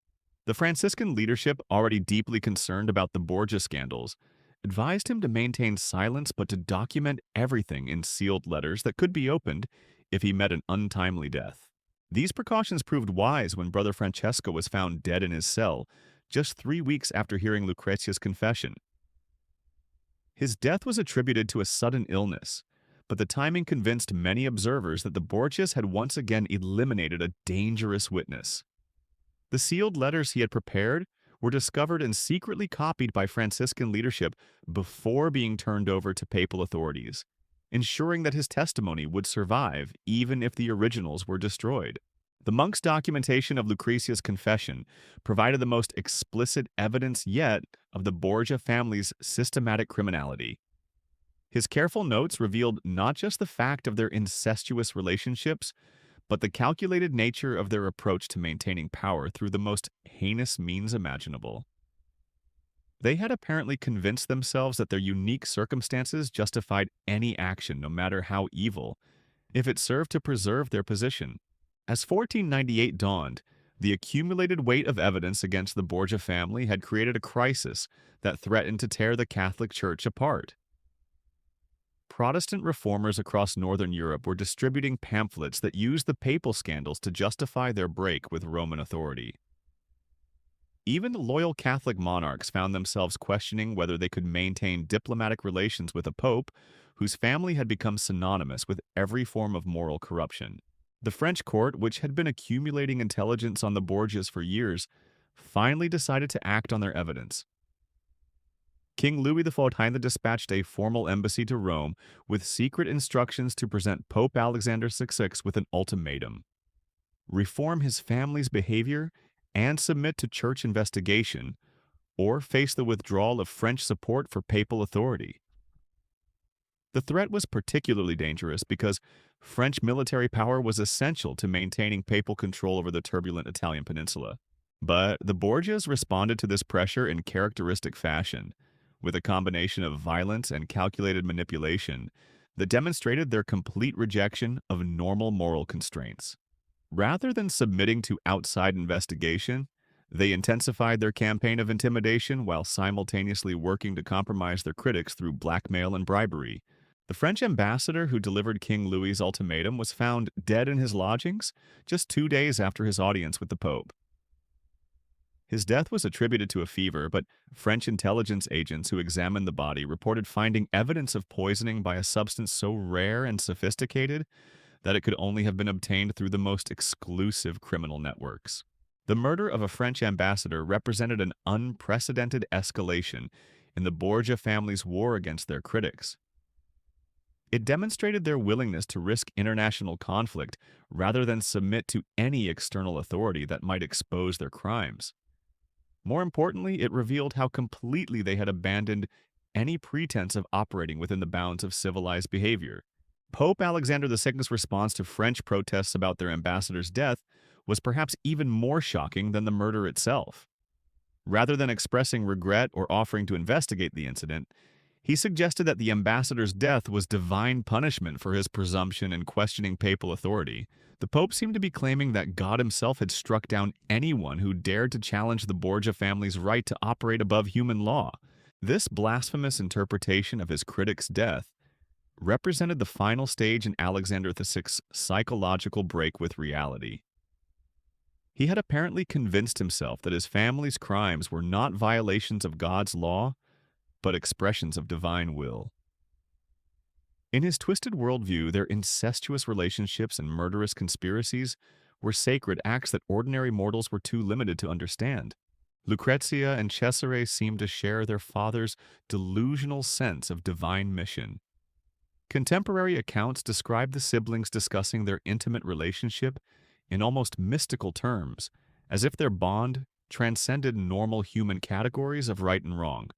The Franciscan leadership, already deeply concerned about the Borgia scandals, advised him to maintain silence but to document everything in sealed letters that could be opened if he met an untimely death. These precautions proved wise when Brother Francesco was found dead in his cell, just 3 weeks after hearing Lucrezia's confession. His death was attributed to a sudden illness, but the timing convinced many observers that the Borgias had once again eliminated a dangerous witness. The sealed letters he had prepared were discovered and secretly copied by Franciscan leadership before being turned over to papal authorities, ensuring that his testimony would survive even if the originals were destroyed. The monk's documentation of Lucrezia's confession provided the most explicit evidence yet of the Borgia family's systematic criminality. His careful notes revealed not just the fact of their incestuous relationships, but the calculated nature of their approach to maintaining power through the most heinous means imaginable. They had apparently convinced themselves that their unique circumstances justified any action, no matter how evil, if it served to preserve their position. As 1498 dawned, the accumulated weight of evidence against the Borgia family had created a crisis that threatened to tear the Catholic Church apart. Protestant reformers across Northern Europe were distributing pamphlets that used the papal scandals to justify their break with Roman authority. Even loyal Catholic monarchs found themselves questioning whether they could maintain diplomatic relations with a pope whose family had become synonymous with every form of moral corruption. The French court, which had been accumulating intelligence on the Borgias for years, finally decided to act on their evidence. King Louis XIV dispatched a formal embassy to Rome with secret instructions to present Pope Alexander VI with an ultimatum: reform his family's behavior and submit to church investigation, or face the withdrawal of French support for papal authority. The threat was particularly dangerous because French military power was essential to maintaining papal control over the turbulent Italian peninsula. But the Borgias responded to this pressure in characteristic fashion, with a combination of violence and calculated manipulation that demonstrated their complete rejection of normal moral constraints. Rather than submitting to outside investigation, they intensified their campaign of intimidation while simultaneously working to compromise their critics through blackmail and bribery. The French ambassador who delivered King Louis's ultimatum was found dead in his lodgings just 2 days after his audience with the Pope. His death was attributed to a fever, but French intelligence agents who examined the body reported finding evidence of poisoning by a substance so rare and sophisticated that it could only have been obtained through the most exclusive criminal networks. The murder of a French ambassador represented an unprecedented escalation in the Borgia family's war against their critics. It demonstrated their willingness to risk international conflict rather than submit to any external authority that might expose their crimes. More importantly, it revealed how completely they had abandoned any pretense of operating within the bounds of civilized behavior. Pope Alexander VI's response to French protests about their ambassador's death was perhaps even more shocking than the murder itself. Rather than expressing regret or offering to investigate the incident, he suggested that the ambassador's death was divine punishment for his presumption in questioning papal authority. The Pope seemed to be claiming that God himself had struck down anyone who dared to challenge the Borgia family's right to operate above human law. This blasphemous interpretation of his critic's death represented the final stage in Alexander VI's psychological break with reality. He had apparently convinced himself that his family's crimes were not violations of God's law, but expressions of divine will. In his twisted worldview, their incestuous relationships and murderous conspiracies were sacred acts that ordinary mortals were too limited to understand. Lucrezia and Cesare seemed to share their father's delusional sense of divine mission. Contemporary accounts describe the siblings discussing their intimate relationship in almost mystical terms, as if their bond transcended normal human categories of right and wrong.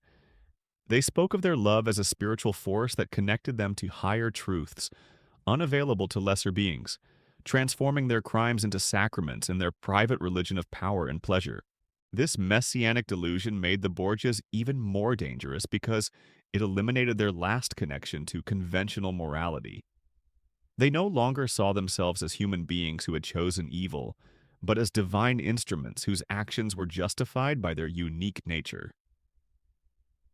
They spoke of their love as a spiritual force that connected them to higher truths, unavailable to lesser beings, transforming their crimes into sacraments in their private religion of power and pleasure. This messianic delusion made the Borgias even more dangerous because it eliminated their last connection to conventional morality. They no longer saw themselves as human beings who had chosen evil, but as divine instruments whose actions were justified by their unique nature.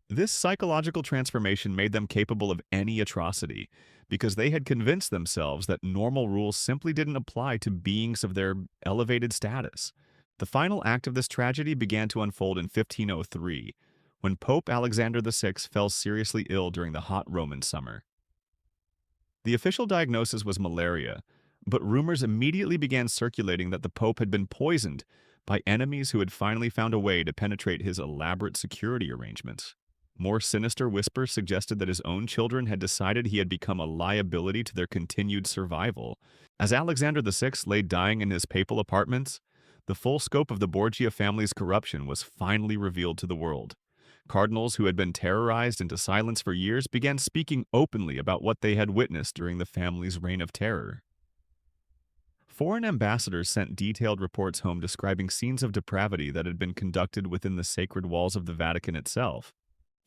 This psychological transformation made them capable of any atrocity, because they had convinced themselves that normal rules simply didn't apply to beings of their elevated status. The final act of this tragedy began to unfold in 1503, when Pope Alexander VI fell seriously ill during the hot Roman summer. The official diagnosis was malaria, but rumors immediately began circulating that the Pope had been poisoned by enemies who had finally found a way to penetrate his elaborate security arrangements. More sinister whispers suggested that his own children had decided he had become a liability to their continued survival. As Alexander VI lay dying in his papal apartments, the full scope of the Borgia family's corruption was finally revealed to the world. Cardinals who had been terrorized into silence for years began speaking openly about what they had witnessed during the family's reign of terror. Foreign ambassadors sent detailed reports home describing scenes of depravity that had been conducted within the sacred walls of the Vatican itself.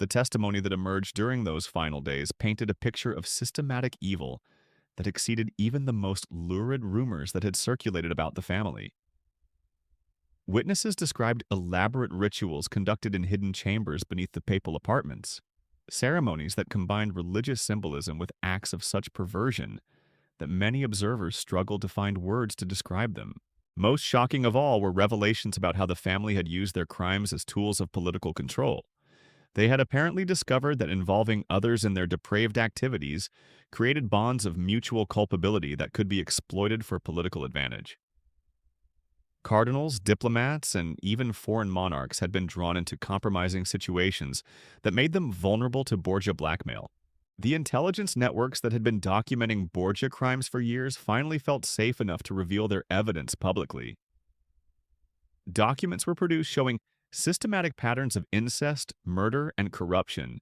The testimony that emerged during those final days painted a picture of systematic evil that exceeded even the most lurid rumors that had circulated about the family. Witnesses described elaborate rituals conducted in hidden chambers beneath the papal apartments, ceremonies that combined religious symbolism with acts of such perversion that many observers struggled to find words to describe them. Most shocking of all were revelations about how the family had used their crimes as tools of political control. They had apparently discovered that involving others in their depraved activities created bonds of mutual culpability that could be exploited for political advantage. Cardinals, diplomats, and even foreign monarchs had been drawn into compromising situations that made them vulnerable to Borgia blackmail. The intelligence networks that had been documenting Borgia crimes for years finally felt safe enough to reveal their evidence publicly. Documents were produced showing systematic patterns of incest, murder, and corruption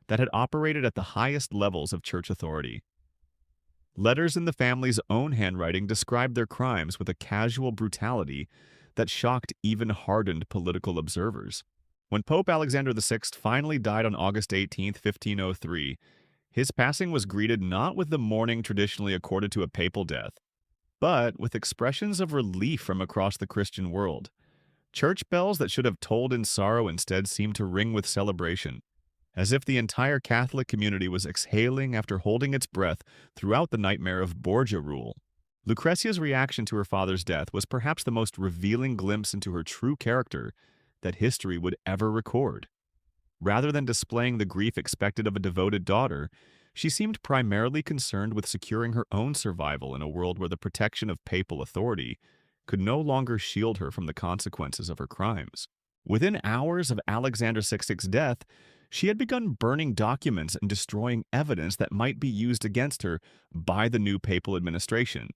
that had operated at the highest levels of church authority. Letters in the family's own handwriting described their crimes with a casual brutality that shocked even hardened political observers. When Pope Alexander VI finally died on August 18, 1503, his passing was greeted not with the mourning traditionally accorded to a papal death, but with expressions of relief from across the Christian world. Church bells that should have tolled in sorrow instead seemed to ring with celebration, as if the entire Catholic community was exhaling after holding its breath throughout the nightmare of Borgia rule. Lucrezia's reaction to her father's death was perhaps the most revealing glimpse into her true character that history would ever record. Rather than displaying the grief expected of a devoted daughter, she seemed primarily concerned with securing her own survival in a world where the protection of papal authority could no longer shield her from the consequences of her crimes. Within hours of Alexander VI's death, she had begun burning documents and destroying evidence that might be used against her by the new papal administration.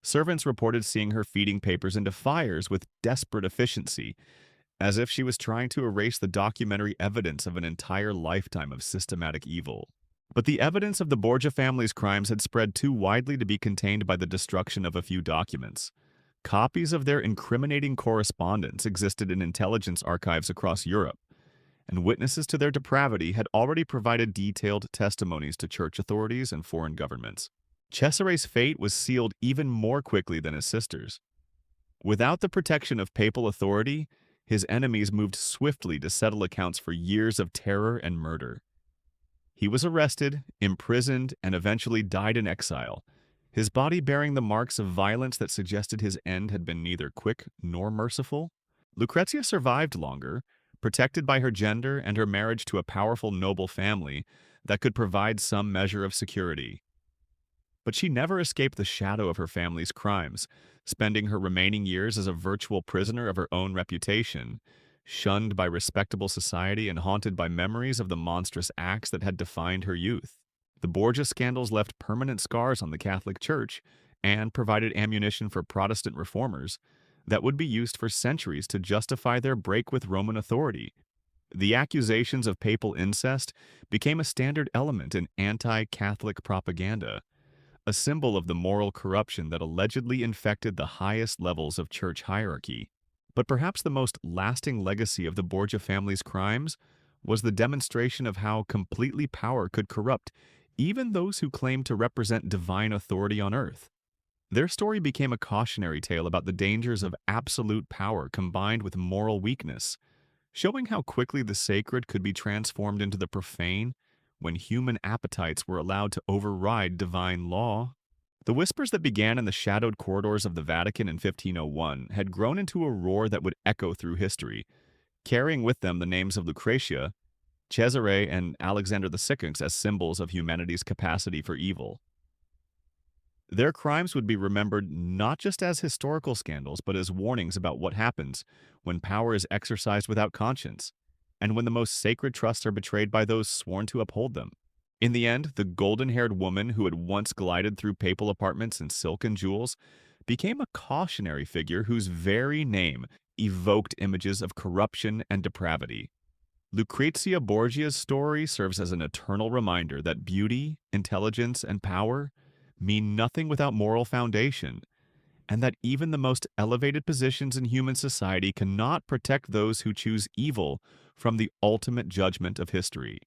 Servants reported seeing her feeding papers into fires with desperate efficiency, as if she was trying to erase the documentary evidence of an entire lifetime of systematic evil. But the evidence of the Borgia family's crimes had spread too widely to be contained by the destruction of a few documents. Copies of their incriminating correspondence existed in intelligence archives across Europe, and witnesses to their depravity had already provided detailed testimonies to church authorities and foreign governments. Cesare's fate was sealed even more quickly than his sister's. Without the protection of papal authority, his enemies moved swiftly to settle accounts for years of terror and murder. He was arrested, imprisoned, and eventually died in exile, his body bearing the marks of violence that suggested his end had been neither quick nor merciful. Lucrezia survived longer, protected by her gender and her marriage to a powerful noble family that could provide some measure of security. But she never escaped the shadow of her family's crimes, spending her remaining years as a virtual prisoner of her own reputation, shunned by respectable society and haunted by memories of the monstrous acts that had defined her youth. The Borgia scandals left permanent scars on the Catholic Church and provided ammunition for Protestant reformers that would be used for centuries to justify their break with Roman authority. The accusations of papal incest became a standard element in anti-Catholic propaganda, a symbol of the moral corruption that allegedly infected the highest levels of church hierarchy. But perhaps the most lasting legacy of the Borgia family's crimes was the demonstration of how completely power could corrupt even those who claimed to represent divine authority on earth. Their story became a cautionary tale about the dangers of absolute power combined with moral weakness, showing how quickly the sacred could be transformed into the profane when human appetites were allowed to override divine law. The whispers that began in the shadowed corridors of the Vatican in 1501 had grown into a roar that would echo through history, carrying with them the names of Lucrezia, Cesare, and Alexander II as symbols of humanity's capacity for evil. Their crimes would be remembered not just as historical scandals, but as warnings about what happens when power is exercised without conscience, and when the most sacred trusts are betrayed by those sworn to uphold them. In the end, the golden-haired woman who had once glided through papal apartments in silk and jewels became a cautionary figure whose very name evoked images of corruption and depravity. Lucrezia Borgia's story serves as an eternal reminder that beauty, intelligence, and power mean nothing without moral foundation, and that even the most elevated positions in human society cannot protect those who choose evil from the ultimate judgment of history.